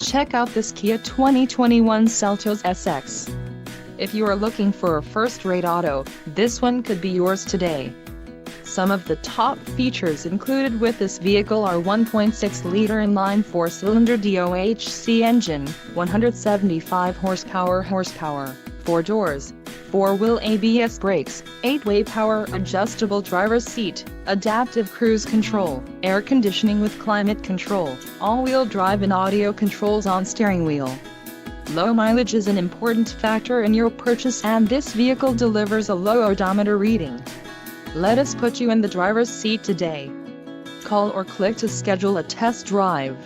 Check out this Kia 2021 Seltos SX. If you are looking for a first-rate auto, this one could be yours today. Some of the top features included with this vehicle are 1.6-liter inline 4-cylinder DOHC engine, 175 horsepower, 4 doors, 4-wheel ABS brakes, 8-way power adjustable driver's seat, adaptive cruise control, air conditioning with climate control, all-wheel drive and audio controls on steering wheel. Low mileage is an important factor in your purchase, and this vehicle delivers a low odometer reading. Let us put you in the driver's seat today. Call or click to schedule a test drive.